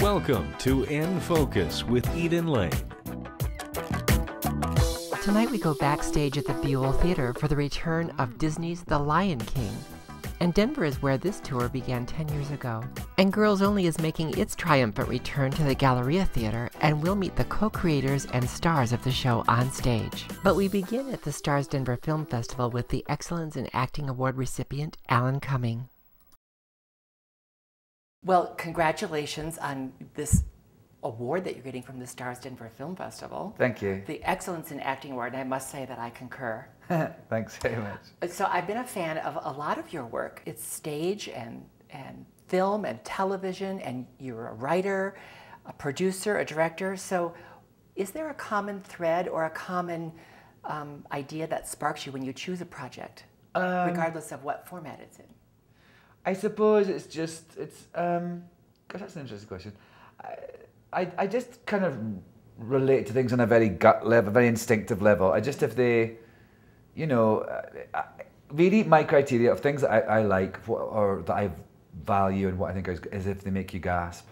Welcome to In Focus with Eden Lane. Tonight we go backstage at the Buell Theater for the return of Disney's The Lion King. And Denver is where this tour began 10 years ago. And Girls Only is making its triumphant return to the Galleria Theater, and we'll meet the co-creators and stars of the show on stage. But we begin at the Starz Denver Film Festival with the Excellence in Acting Award recipient, Alan Cumming. Well, congratulations on this award that you're getting from the Starz Denver Film Festival. Thank you. The Excellence in Acting Award, and I must say that I concur. Thanks very much. So I've been a fan of a lot of your work. It's stage and film and television, and you're a writer, a producer, a director. So is there a common thread or a common idea that sparks you when you choose a project, regardless of what format it's in? I suppose it's just, gosh, that's an interesting question. I just kind of relate to things on a very gut level, very instinctive level. I just, if they, you know, really my criteria of things that I like or that I value and what I think is if they make you gasp.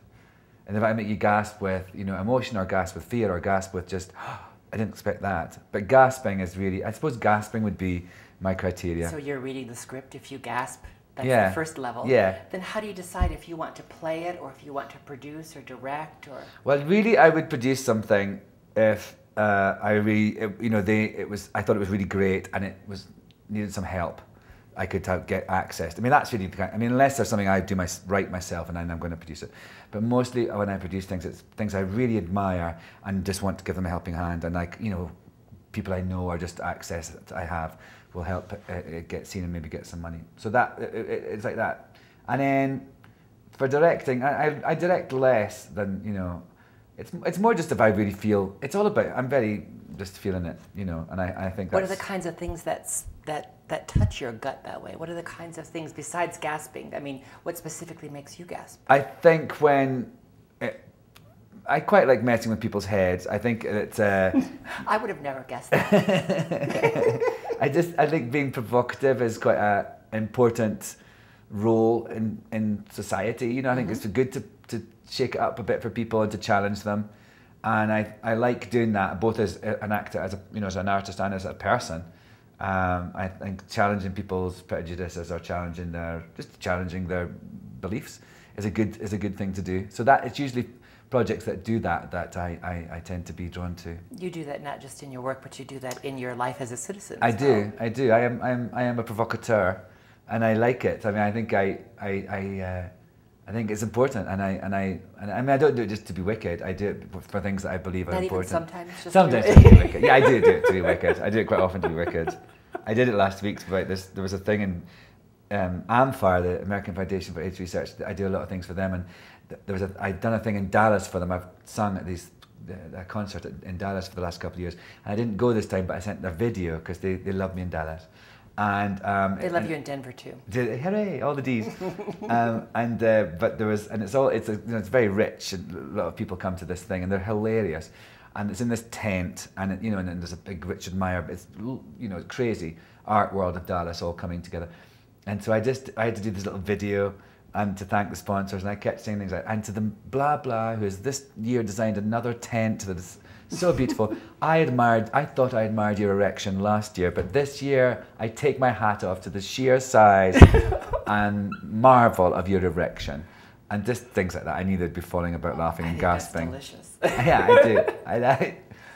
And if I make you gasp with, you know, emotion or gasp with fear or gasp with just, oh, I didn't expect that. But gasping is really, I suppose gasping would be my criteria. So you're reading the script, if you gasp, that's yeah. the first level. Yeah. Then how do you decide if you want to play it or if you want to produce or direct or? Well, really, I would produce something if I really, you know, I thought it was really great and it needed some help. I could get access. I mean, that's really, I mean, unless there's something I write myself and then I'm going to produce it. But mostly when I produce things, it's things I really admire and just want to give them a helping hand. And like, you know, people I know or just access that I have will help it get seen and maybe get some money. So that it's like that. And then for directing, I direct less than, you know, it's more just if I really feel, it's all about, I'm very just feeling it, you know, and I think that's... What are the kinds of things that touch your gut that way? What are the kinds of things besides gasping? I mean, what specifically makes you gasp? I think I quite like messing with people's heads. I think it's... I would have never guessed that. I think being provocative is quite an important role in society. You know, I think it's good to shake it up a bit for people and to challenge them. And I like doing that both as an actor, as an artist and as a person. I think challenging people's prejudices or challenging their beliefs is a good thing to do. So that it's usually projects that do that I tend to be drawn to. You do that not just in your work, but you do that in your life as a citizen. I do. I am a provocateur, and I like it. I mean, I think I think it's important, and I mean, I don't do it just to be wicked. I do it for things that I believe are important. Not even sometimes. Sometimes to be wicked. Yeah, I do it to be wicked. I do it quite often to be wicked. I did it last week. About this, there was a thing in AMFAR, the American Foundation for AIDS Research. I do a lot of things for them, and I'd done a thing in Dallas for them. I've sung at a concert in Dallas for the last couple of years, and I didn't go this time, but I sent their video because they love me in Dallas. And they love you in Denver too. Hooray! All the D's. But there was, and it's very rich, and a lot of people come to this thing, and they're hilarious. And it's in this tent, and and there's a big Richard Meyer. It's crazy art world of Dallas all coming together. And so I had to do this little video and to thank the sponsors, and I kept saying things like, and to the blah blah who has this year designed another tent that is so beautiful. I thought I admired your erection last year, but this year I take my hat off to the sheer size and marvel of your erection. And just things like that. I knew they'd be falling about laughing and gasping. That's delicious. Yeah, I do.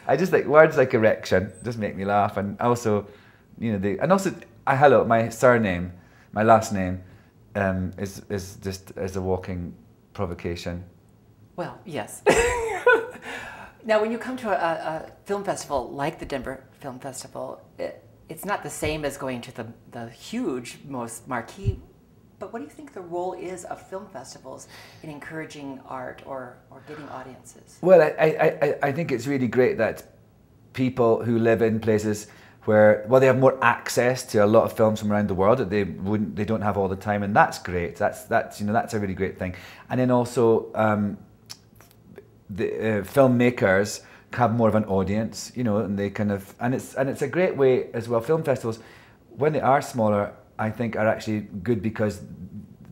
I just like words like erection just make me laugh, and also, my surname, my last name, is just as a walking provocation. Well, yes. Now, when you come to a film festival like the Denver Film Festival, it's not the same as going to the huge, most marquee. But what do you think the role is of film festivals in encouraging art or getting audiences? Well, I think it's really great that people who live in places where, well, they have more access to a lot of films from around the world that they don't have all the time, and that's great. That's a really great thing. And then also the filmmakers have more of an audience, and they and it's a great way as well. Film festivals, when they are smaller, I think are actually good because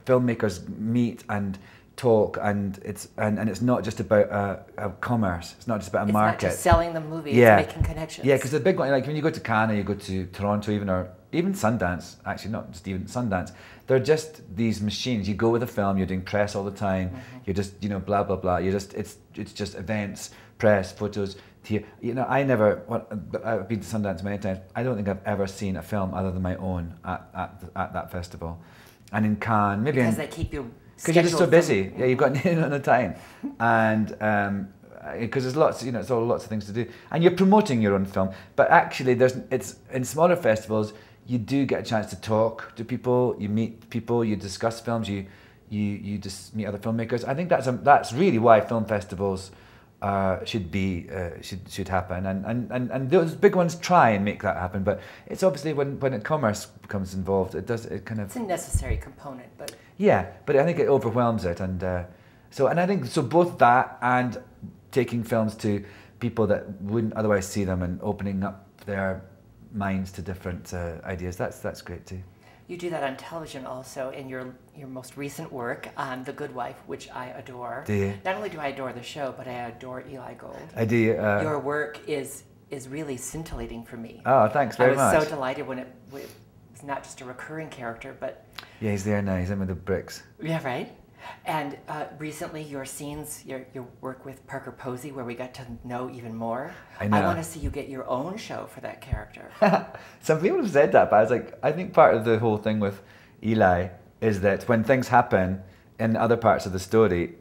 filmmakers meet and talk, and it's not just about a commerce. It's not just about a market. It's not just selling the movie. Yeah. It's making connections. Yeah, because the big one, like when you go to Cannes, or you go to Toronto, even Sundance. Actually, not just even Sundance. They're just these machines. You go with a film. You're doing press all the time. You're just blah blah blah. It's just events, press, photos. I've been to Sundance many times. I don't think I've ever seen a film other than my own at that festival. And in Cannes, maybe because they keep you. Because you're just so busy. Yeah, you've got no time, and because there's lots, it's all lots of things to do, and you're promoting your own film. But actually, it's in smaller festivals. You do get a chance to talk to people. You meet people. You discuss films. You just meet other filmmakers. I think that's really why film festivals should happen, and those big ones try and make that happen. But it's obviously when commerce becomes involved, it's a necessary component, but yeah, but I think it overwhelms it, and I think both that and taking films to people that wouldn't otherwise see them and opening up their minds to different ideas. That's great too. You do that on television also in your most recent work on The Good Wife, which I adore. Do you? Not only do I adore the show, but I adore Eli Gold. I do. Your work is really scintillating for me. Oh, thanks very much. I was so delighted when it's not just a recurring character, but... Yeah, he's there now. He's in with the bricks. Yeah, right? And recently, your scenes, your work with Parker Posey, where we got to know even more. I know. I want to see you get your own show for that character. Some people have said that, but I was like, I think part of the whole thing with Eli is that when things happen in other parts of the story,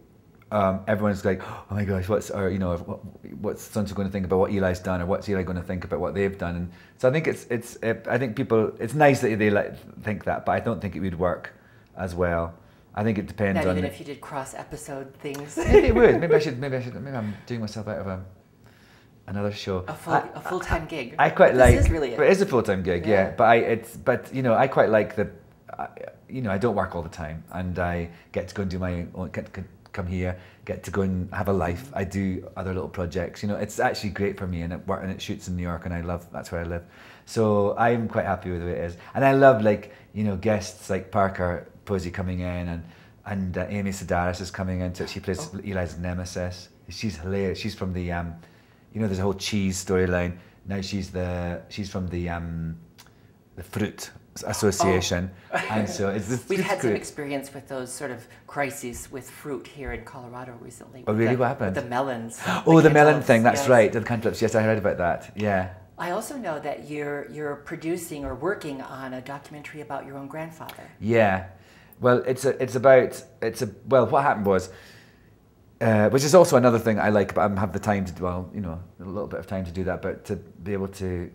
everyone's like, oh my gosh, what's so-and-so going to think about what Eli's done, or what's Eli going to think about what they've done? And so I think it's nice that they think that, but I don't think it would work as well. I think it depends on... Not even if you did cross-episode things? Maybe it would. Maybe I'm doing myself out of another show. A full-time gig. I quite like... This is really it is a full-time gig, yeah. But I quite like I don't work all the time, and I get to go and do my own... come here, get to go and have a life. I do other little projects. It's actually great for me, and it shoots in New York, and that's where I live. So I'm quite happy with the way it is. And I love guests like Parker Posey coming in, and Amy Sedaris is coming into it. She plays Eli's nemesis. She's hilarious. She's from the there's a whole cheese storyline. Now she's from the fruit association, and so we've had some experience with those sort of crises with fruit here in Colorado recently. Oh really? What happened? With the melons. Oh, the melon thing. That's right. The cantaloupes. Yes, I heard about that. Yeah. I also know that you're producing or working on a documentary about your own grandfather. Yeah. Well, what happened was, which is also another thing I like, but I don't have the time to, a little bit of time to do that, but to be able to,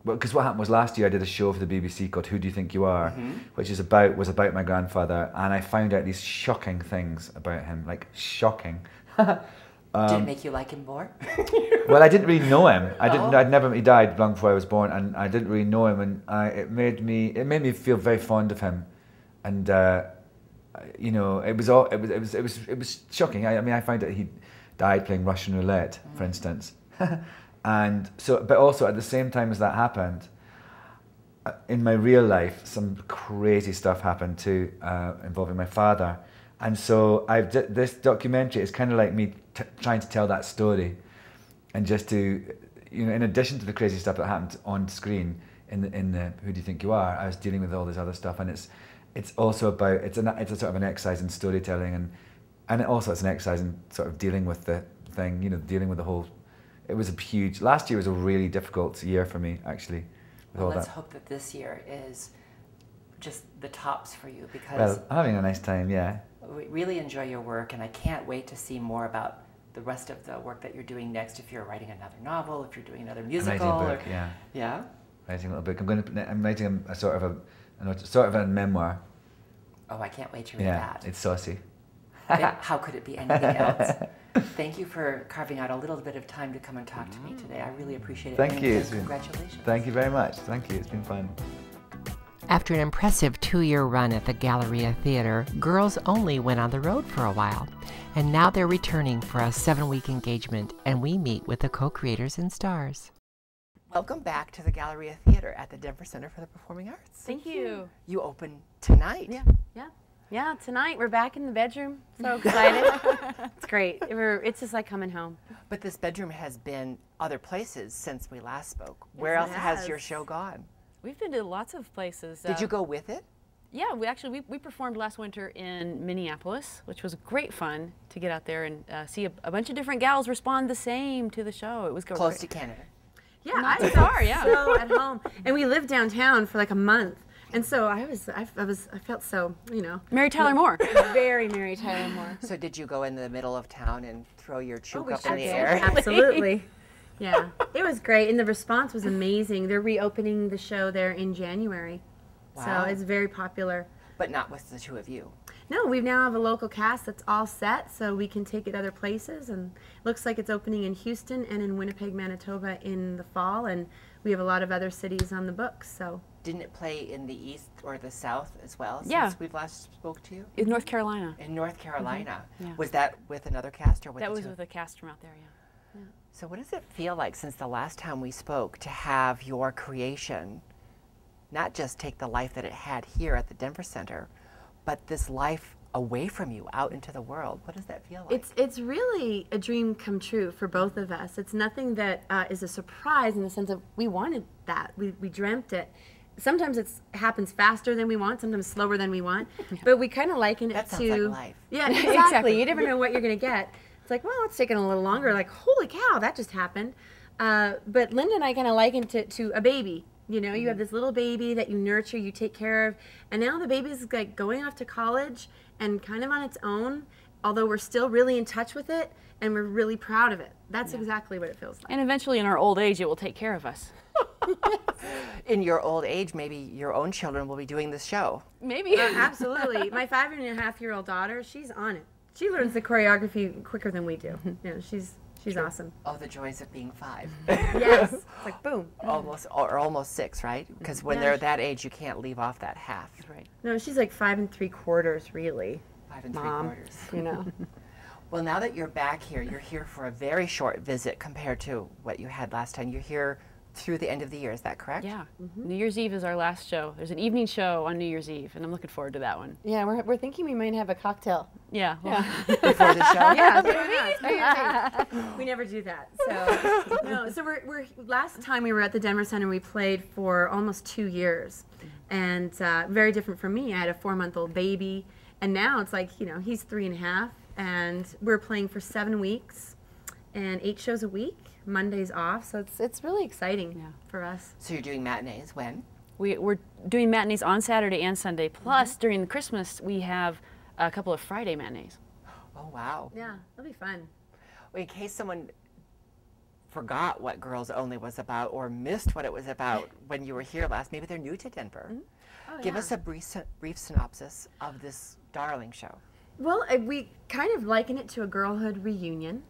because what happened was last year I did a show for the BBC called Who Do You Think You Are, which was about my grandfather, and I found out these shocking things about him, like shocking. Did it make you like him more? Well, I didn't really know him. He died long before I was born, and I didn't really know him, and it made me feel very fond of him. And it was shocking. I found out he died playing Russian roulette, for instance, and so. But also at the same time as that happened, in my real life, some crazy stuff happened too, involving my father. And so this documentary is kind of like me trying to tell that story, and just to, in addition to the crazy stuff that happened on screen in the Who Do You Think You Are, I was dealing with all this other stuff, and it's also about it's a sort of an exercise in storytelling, and also it's an exercise in sort of dealing with the thing, dealing with the whole. It was a huge. Last year was a really difficult year for me, actually. Well, let's hope that this year is just the tops for you, because. Well, I'm having a nice time, yeah. We really enjoy your work, and I can't wait to see more about the rest of the work that you're doing next. If you're writing another novel, if you're doing another musical, I'm writing a book, yeah, writing a little book. I'm writing a sort of a memoir. Oh, I can't wait to read that. It's saucy. How could it be anything else? Thank you for carving out a little bit of time to come and talk to me today. I really appreciate it. Thank you. Congratulations. Thank you very much. Thank you. It's been fun. After an impressive 2-year run at the Galleria Theater, Girls Only went on the road for a while. And now they're returning for a 7-week engagement, and we meet with the co-creators and stars. Welcome back to the Galleria Theater at the Denver Center for the Performing Arts. Thank you. You open tonight. Yeah. Yeah, tonight we're back in the bedroom. So excited. It's great. It's just like coming home. But this bedroom has been other places since we last spoke. Where else has your show gone? We've been to lots of places. Did you go with it? Yeah, we performed last winter in Minneapolis, which was great fun to get out there and see a bunch of different gals respond the same to the show. It was close to Canada. Yeah, not too far. Yeah, so at home, and we lived downtown for like a month, and so I felt so, you know, Mary Tyler Moore. Very Mary Tyler Moore. So did you go in the middle of town and throw your chook up sure in the did. air? Absolutely. Yeah, it was great, and the response was amazing. They're reopening the show there in January, Wow. so it's very popular. But not with the two of you. No, we now have a local cast that's all set, so we can take it other places, and it looks like it's opening in Houston and in Winnipeg, Manitoba in the fall, and we have a lot of other cities on the books. So. Didn't it play in the east or the south as well Yeah. since we've last spoke to you? In North Carolina. In North Carolina. Yeah. Was that with another cast or with That the was two? with a cast from out there, yeah. So what does it feel like since the last time we spoke to have your creation not just take the life that it had here at the Denver Center, but this life away from you out into the world? What does that feel like? It's really a dream come true for both of us. It's nothing that is a surprise in the sense of we wanted that. We dreamt it. Sometimes it happens faster than we want, sometimes slower than we want, but we kind of liken it That to... sounds like life. Yeah, exactly. You never know what you're going to get. It's like, well, it's taking a little longer. Like, holy cow, that just happened. But Linda and I kind of likened it to a baby. You know, you have this little baby that you nurture, you take care of, and now the baby's like going off to college and kind of on its own, although we're still really in touch with it and we're really proud of it. That's exactly what it feels like. And eventually in our old age, it will take care of us. In your old age, maybe your own children will be doing this show. Maybe. Absolutely. My 5.5-year-old daughter, she's on it. She learns the choreography quicker than we do. You know, she's awesome. Oh, the joys of being 5. Yes. It's like boom. Almost 6, right? Because when they're that age, you can't leave off that half. Right. No, she's like 5 3/4, really. 5 Mom, 3/4. you know. Well, now that you're back here, you're here for a very short visit compared to what you had last time. You're here through the end of the year, is that correct? Yeah. New Year's Eve is our last show. There's an evening show on New Year's Eve, and I'm looking forward to that one. Yeah, we're thinking we might have a cocktail. Yeah. Well, Before the show? Yeah, we never do that. So no. So we're last time we were at the Denver Center, we played for almost 2 years, and very different from me. I had a 4-month-old baby, and now it's like, you know, he's 3.5, and we're playing for 7 weeks, and 8 shows a week. Mondays off, so it's really exciting for us. So you're doing matinees when? we're doing matinees on Saturday and Sunday. Plus, during the Christmas, we have a couple of Friday matinees. Oh, wow. Yeah, it'll be fun. Well, in case someone forgot what Girls Only was about or missed what it was about when you were here last, maybe they're new to Denver. Oh, Give us a brief synopsis of this darling show. Well, we kind of liken it to a girlhood reunion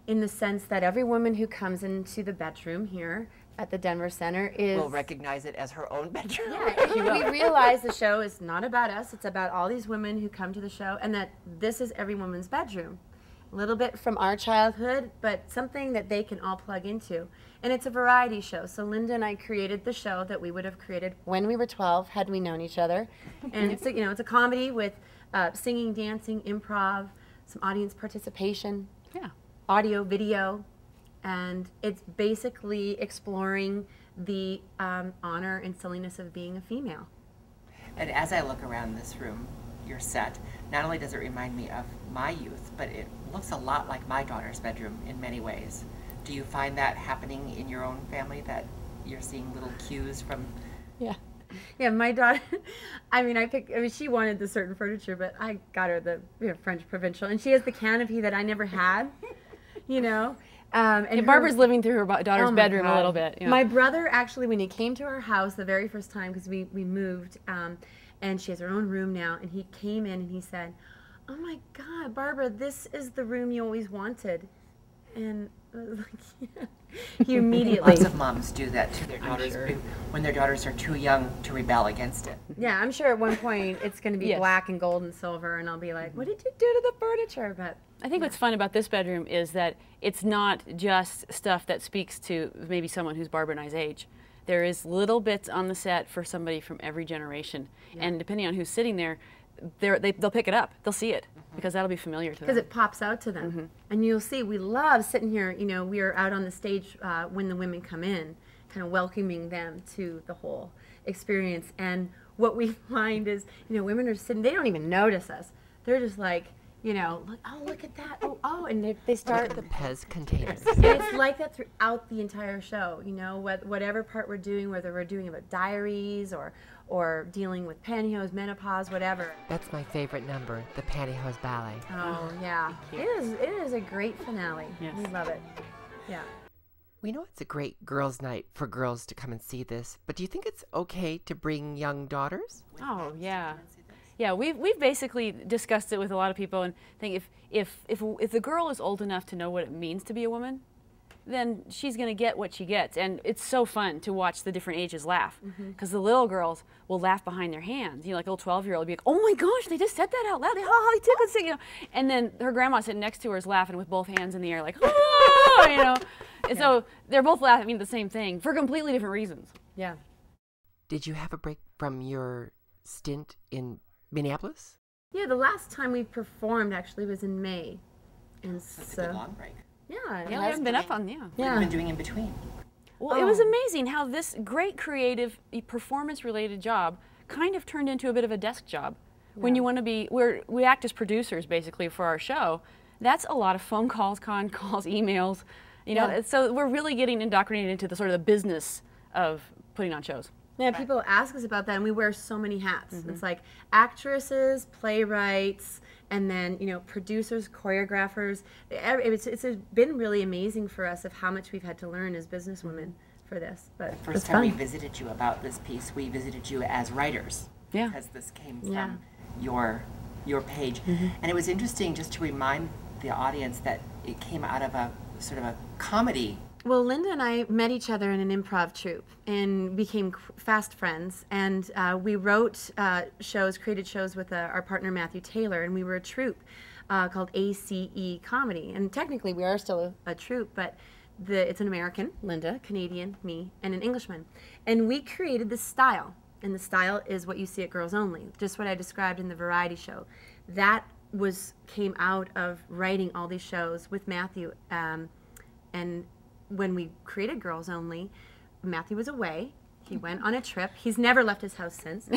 in the sense that every woman who comes into the bedroom here at the Denver Center is... We'll recognize it as her own bedroom. Yeah, we realize the show is not about us, it's about all these women who come to the show, and that this is every woman's bedroom. A little bit from our childhood, but something that they can all plug into. And it's a variety show. So Linda and I created the show that we would have created when we were 12, had we known each other. And it's a, it's a comedy with singing, dancing, improv, some audience participation, audio, video, and it's basically exploring the honor and silliness of being a female. And as I look around this room, your set, not only does it remind me of my youth, but it looks a lot like my daughter's bedroom in many ways. Do you find that happening in your own family, that you're seeing little cues from... Yeah, my daughter, I mean, she wanted the certain furniture, but I got her the French Provincial, and she has the canopy that I never had, And Barbara's living through her daughter's bedroom a little bit. My brother, actually, when he came to our house the very first time, because we moved, and she has her own room now, and he came in and he said, "Oh my God, Barbara, this is the room you always wanted." And I was like, he immediately... Lots of moms do that to their daughters when their daughters are too young to rebel against it. Yeah, I'm sure at one point it's going to be black and gold and silver, and I'll be like, "What did you do to the furniture?" But I think what's fun about this bedroom is that it's not just stuff that speaks to maybe someone who's Barbara and I's age. There is little bits on the set for somebody from every generation. And depending on who's sitting there, they'll pick it up. They'll see it because that'll be familiar to them. Because it pops out to them. And you'll see, we love sitting here, you know, we are out on the stage when the women come in, kind of welcoming them to the whole experience. And what we find is, you know, women are sitting, they don't even notice us. They're just like, you know, look, oh, look at that. Oh, and they start. Look at the Pez containers. And it's like that throughout the entire show, you know, whatever part we're doing, whether we're doing about diaries or dealing with pantyhose, menopause, whatever. That's my favorite number, the Pantyhose Ballet. Oh, yeah. It is a great finale. Yes. We love it. Yeah. We know it's a great girls' night for girls to come and see this, but do you think it's okay to bring young daughters? Oh, yeah. Yeah, we've basically discussed it with a lot of people and think if the girl is old enough to know what it means to be a woman, then she's going to get what she gets. And it's so fun to watch the different ages laugh because the little girls will laugh behind their hands. You know, like a little 12-year-old will be like, oh my gosh, they just said that out loud. They tickled it, you know. And then her grandma sitting next to her is laughing with both hands in the air like, oh, you know. And so they're both laughing the same thing for completely different reasons. Yeah. Did you have a break from your stint in Minneapolis? Yeah, the last time we performed actually was in May. And That's a good long break. yeah. Yeah, we haven't been up on, What have you been doing in between? Well, it was amazing how this great creative, performance-related job kind of turned into a bit of a desk job. When you want to be, we act as producers basically for our show. That's a lot of phone calls, con calls, emails. You know, so we're really getting indoctrinated into the sort of the business of putting on shows. Yeah, people ask us about that, and we wear so many hats. It's like actresses, playwrights, and then, you know, producers, choreographers. It's been really amazing for us of how much we've had to learn as businesswomen for this. But First time we visited you about this piece, we visited you as writers. Yeah. Because this came from your page. And it was interesting just to remind the audience that it came out of a sort of a comedy. Well, Linda and I met each other in an improv troupe and became fast friends. And we wrote shows, created shows with our partner Matthew Taylor, and we were a troupe called ACE Comedy. And technically, we are still a troupe, but it's an American, Linda, Canadian, me, and an Englishman. And we created this style, and the style is what you see at Girls Only, just what I described in the variety show. That came out of writing all these shows with Matthew, and when we created Girls Only, Matthew was away. He went on a trip. He's never left his house since.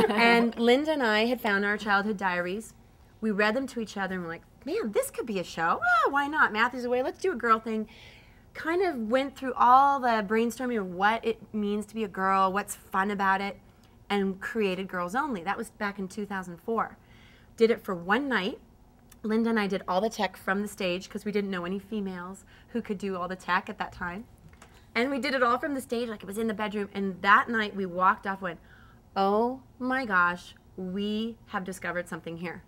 And Linda and I had found our childhood diaries. We read them to each other and we're like, man, this could be a show. Oh, why not? Matthew's away. Let's do a girl thing. Kind of went through all the brainstorming of what it means to be a girl, what's fun about it, and created Girls Only. That was back in 2004. Did it for one night. Linda and I did all the tech from the stage because we didn't know any females who could do all the tech at that time. And we did it all from the stage like it was in the bedroom. And that night we walked off and went, oh my gosh, we have discovered something here.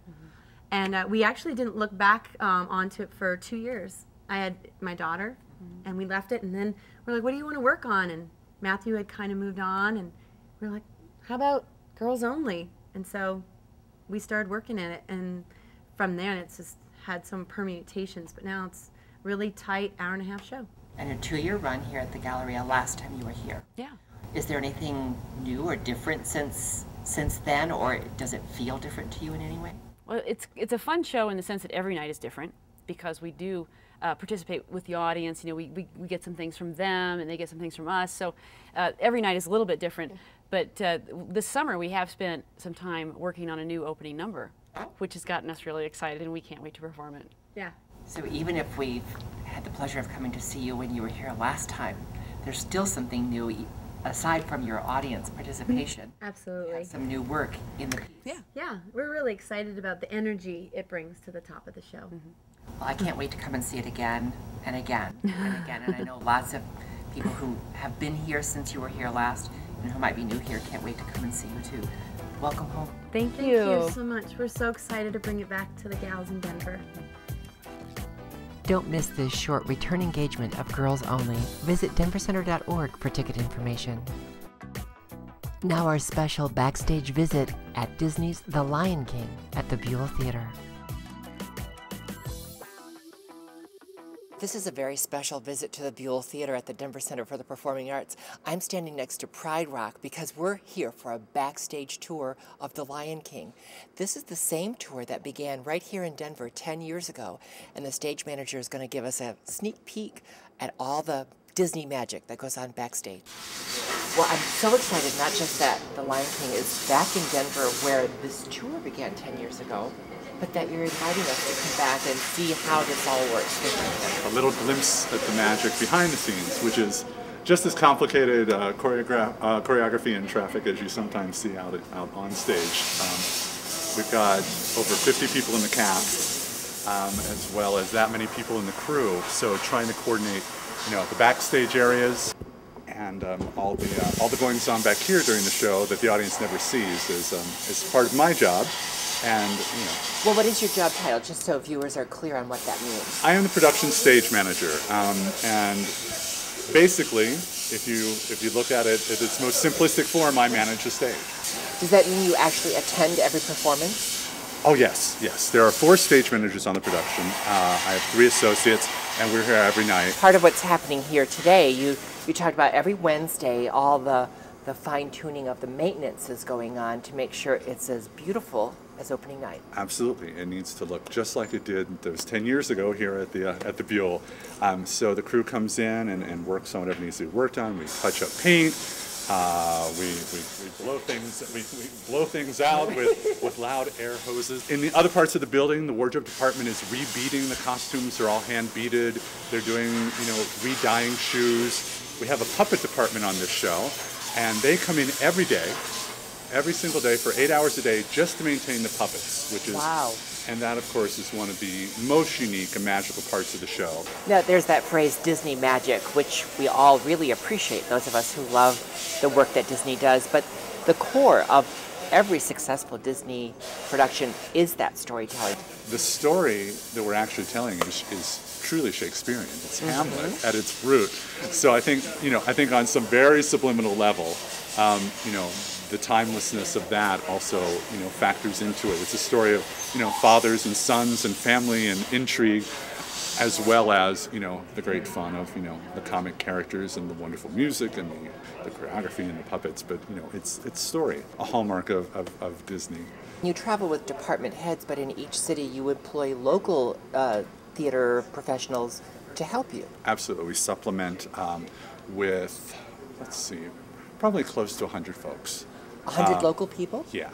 And we actually didn't look back onto it for 2 years. I had my daughter and we left it. And then we're like, what do you want to work on? And Matthew had kind of moved on. And we're like, how about Girls Only? And so we started working at it. And from there, it's just had some permutations, but now it's really tight hour-and-a-half show. And a 2-year run here at the Galleria last time you were here. Yeah. Is there anything new or different since then, or does it feel different to you in any way? Well, it's a fun show in the sense that every night is different because we do participate with the audience. You know, we get some things from them and they get some things from us. So every night is a little bit different. But this summer we have spent some time working on a new opening number, which has gotten us really excited, and we can't wait to perform it. Yeah. So even if we've had the pleasure of coming to see you when you were here last time, there's still something new aside from your audience participation. Absolutely. Some new work in the piece. Yeah. Yeah, we're really excited about the energy it brings to the top of the show. Well, I can't wait to come and see it again and again and again. And I know lots of people who have been here since you were here last and who might be new here can't wait to come and see you too. Welcome home. Thank Thank you so much. We're so excited to bring it back to the gals in Denver. Don't miss this short return engagement of Girls Only. Visit denvercenter.org for ticket information. Now our special backstage visit at Disney's The Lion King at the Buell Theater. This is a very special visit to the Buell Theater at the Denver Center for the Performing Arts. I'm standing next to Pride Rock because we're here for a backstage tour of The Lion King. This is the same tour that began right here in Denver 10 years ago, and the stage manager is going to give us a sneak peek at all the Disney magic that goes on backstage. Well, I'm so excited, not just that The Lion King is back in Denver where this tour began 10 years ago, but that you're inviting us to come back and see how this all works. A little glimpse at the magic behind the scenes, which is just as complicated choreography and traffic as you sometimes see out on stage. We've got over 50 people in the cast, as well as that many people in the crew. So trying to coordinate, the backstage areas and all the goings on back here during the show that the audience never sees is part of my job. And well, what is your job title, just so viewers are clear on what that means? I am the production stage manager, and basically, if you look at it at its most simplistic form, I manage the stage. Does that mean you actually attend every performance? Oh yes. There are 4 stage managers on the production. I have 3 associates, and we're here every night. Part of what's happening here today, you talked about every Wednesday, all the fine-tuning of the maintenance is going on to make sure it's as beautiful as opening night. Absolutely. It needs to look just like it did those 10 years ago here at the Buell. So the crew comes in and works on whatever needs to be worked on. We touch up paint. We blow things out with loud air hoses. In the other parts of the building, the wardrobe department is rebeading the costumes. They're all hand beaded. They're doing, re-dyeing shoes. We have a puppet department on this show, and they come in every day, every single day for 8 hours a day just to maintain the puppets, which is wow. And that, of course, is one of the most unique and magical parts of the show. Now, there's that phrase, Disney magic, which we all really appreciate, those of us who love the work that Disney does. But the core of every successful Disney production is that storytelling. The story that we're actually telling is truly Shakespearean. It's Hamlet at its root. So I think on some very subliminal level, the timelessness of that also, factors into it. It's a story of, fathers and sons and family and intrigue, as well as, the great fun of, the comic characters and the wonderful music and the choreography and the puppets. But, it's story, a hallmark of Disney. You travel with department heads, but in each city you employ local theater professionals to help you. Absolutely. We supplement with, probably close to 100 folks. 100 local people? Yeah,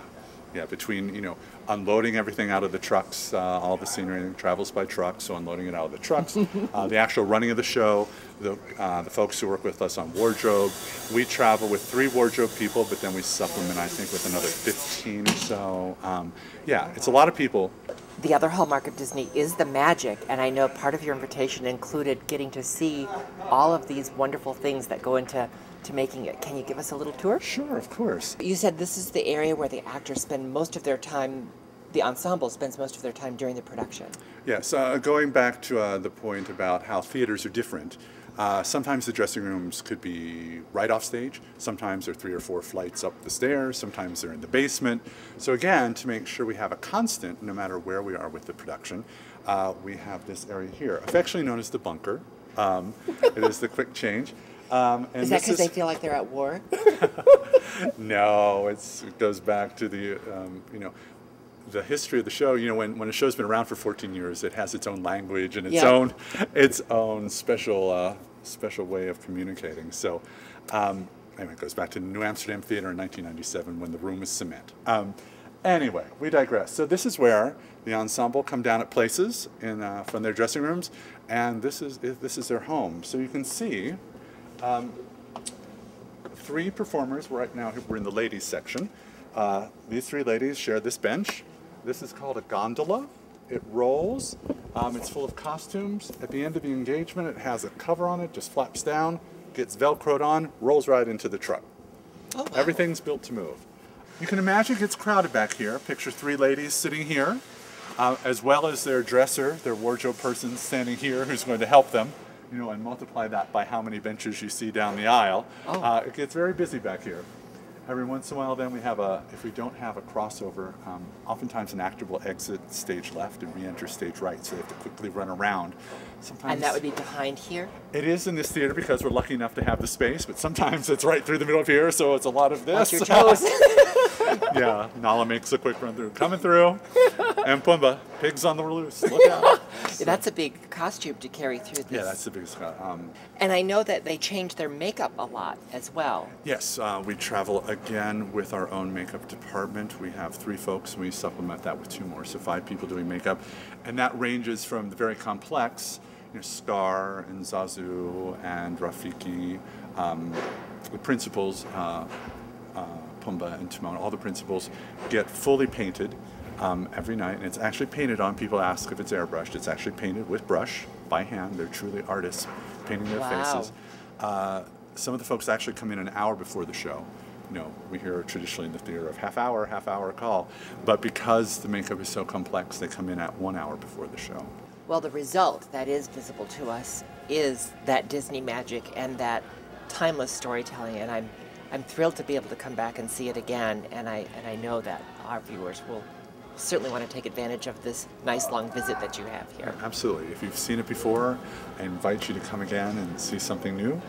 between, unloading everything out of the trucks, all the scenery travels by truck, so unloading it out of the trucks, the actual running of the show, the folks who work with us on wardrobe. We travel with 3 wardrobe people, but then we supplement, I think, with another 15 or so. It's a lot of people. The other hallmark of Disney is the magic, and I know part of your invitation included getting to see all of these wonderful things that go into making it. Can you give us a little tour? Sure, of course. You said this is the area where the actors spend most of their time, the ensemble spends most of their time during the production. Yes, going back to the point about how theaters are different, sometimes the dressing rooms could be right off stage, sometimes they're 3 or 4 flights up the stairs, sometimes they're in the basement. So again, to make sure we have a constant, no matter where we are with the production, we have this area here, affectionately known as the bunker. It is the quick change. Is that because they feel like they're at war? No, it goes back to the, the history of the show. When a show's been around for 14 years, it has its own language and its own special way of communicating. So, anyway, it goes back to the New Amsterdam Theater in 1997 when the room was cement. Anyway, we digress. So this is where the ensemble come down at places from their dressing rooms, and this is their home. So you can see 3 performers. Right now we're in the ladies section. These 3 ladies share this bench. This is called a gondola. It rolls. It's full of costumes. At the end of the engagement, it has a cover on it, just flaps down, gets Velcroed on, rolls right into the truck. Oh, wow. Everything's built to move. You can imagine it gets crowded back here. Picture 3 ladies sitting here, as well as their dresser, their wardrobe person standing here who's going to help them, and multiply that by how many benches you see down the aisle. Oh. It gets very busy back here. Every once in a while, then we have if we don't have a crossover, oftentimes an actor will exit stage left and re-enter stage right, so they have to quickly run around. Sometimes And that would be behind here? it is in this theater because we're lucky enough to have the space, but sometimes it's right through the middle of here, so it's a lot of this. Watch your toes. Yeah, Nala makes a quick run through. Coming through, and Pumbaa, pigs on the loose. Look out. So, That's a big costume to carry through this. yeah, that's the biggest. And I know that they change their makeup a lot as well. Yes, we travel again with our own makeup department. We have 3 folks, and we supplement that with 2 more, so 5 people doing makeup. And that ranges from the very complex, Scar and Zazu and Rafiki, the principals, Pumbaa and Timon, all the principals get fully painted every night, and it's actually painted on. People ask if it's airbrushed. It's actually painted with brush by hand. They're truly artists painting their faces. Some of the folks actually come in an hour before the show. We hear traditionally in the theater of half hour call, but because the makeup is so complex, they come in at 1 hour before the show. Well, the result that is visible to us is that Disney magic and that timeless storytelling, and I'm thrilled to be able to come back and see it again, and I know that our viewers will certainly want to take advantage of this nice long visit that you have here. Absolutely. If you've seen it before, I invite you to come again and see something new.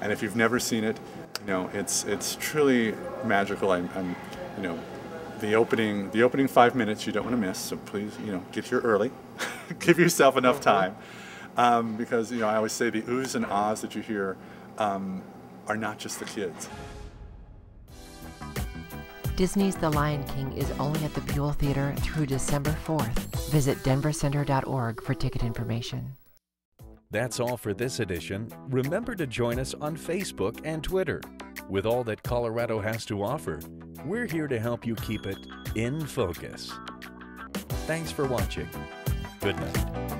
And if you've never seen it, it's truly magical. The opening 5 minutes you don't want to miss. So please, get here early, give yourself enough time, because I always say the oohs and ahs that you hear are not just the kids. Disney's The Lion King is only at the Buell Theater through December 4th. Visit denvercenter.org for ticket information. That's all for this edition. Remember to join us on Facebook and Twitter. With all that Colorado has to offer, we're here to help you keep it in focus. Thanks for watching. Good night.